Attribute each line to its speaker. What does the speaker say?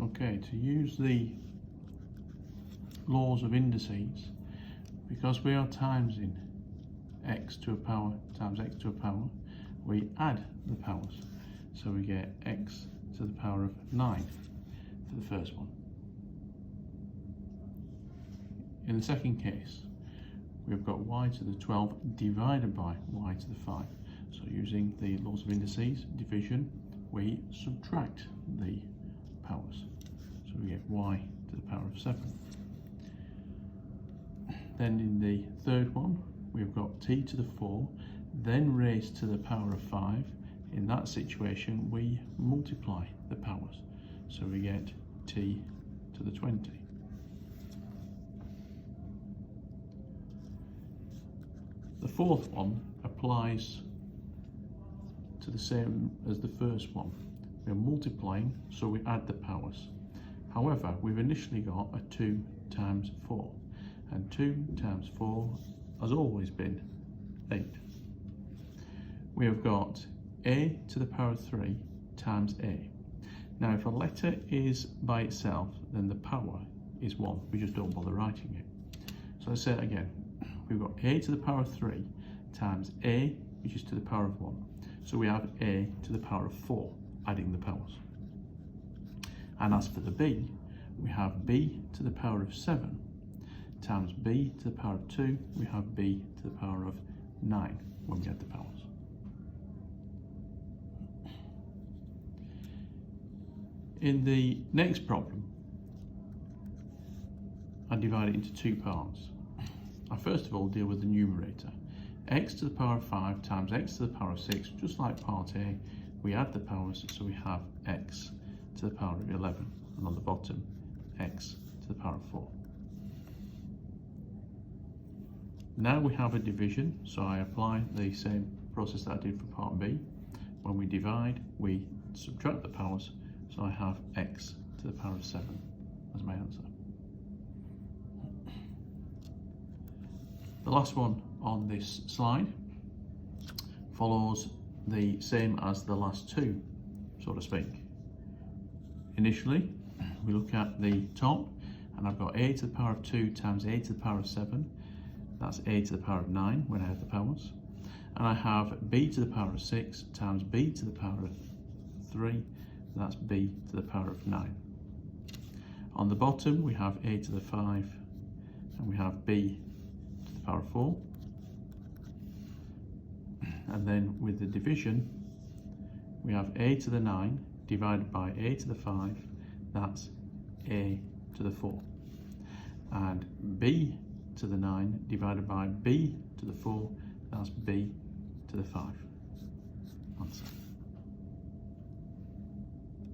Speaker 1: Okay, to use the laws of indices, because we are timesing x to a power times x to a power, we add the powers. So we get x to the power of 9 for the first one. In the second case, we've got y to the 12 divided by y to the 5. So using the laws of indices, division, we subtract the powers. So we get y to the power of 7. Then in the third one, we've got t to the 4, then raised to the power of 5. In that situation, we multiply the powers. So we get t to the 20. The fourth one applies to the same as the first one. We're multiplying, so we add the powers. However, we've initially got a 2 times 4, and 2 times 4 has always been 8. We have got a to the power of 3 times a. Now, if a letter is by itself, then the power is 1. We just don't bother writing it. So let's say it again. We've got a to the power of 3 times a, which is to the power of 1. So we have a to the power of 4, adding the powers. And as for the b, we have b to the power of 7 times b to the power of 2. We have b to the power of 9 when we add the powers. In the next problem, I divide it into two parts. I first of all deal with the numerator. X to the power of 5 times x to the power of 6, just like part A, we add the powers, so we have x to the power of 11, and on the bottom, x to the power of 4. Now we have a division, so I apply the same process that I did for part B. When we divide, we subtract the powers, so I have x to the power of 7 as my answer. The last one on this slide follows the same as the last two, so to speak. Initially, we look at the top, and I've got a to the power of 2 times a to the power of 7. That's a to the power of 9 when I have the powers. And I have b to the power of 6 times b to the power of 3. That's b to the power of 9. On the bottom, we have a to the 5, and we have b to the power of 4. And then with the division, we have a to the 9 divided by a to the 5. That's a to the 4. And b to the 9 divided by b to the 4. That's b to the 5.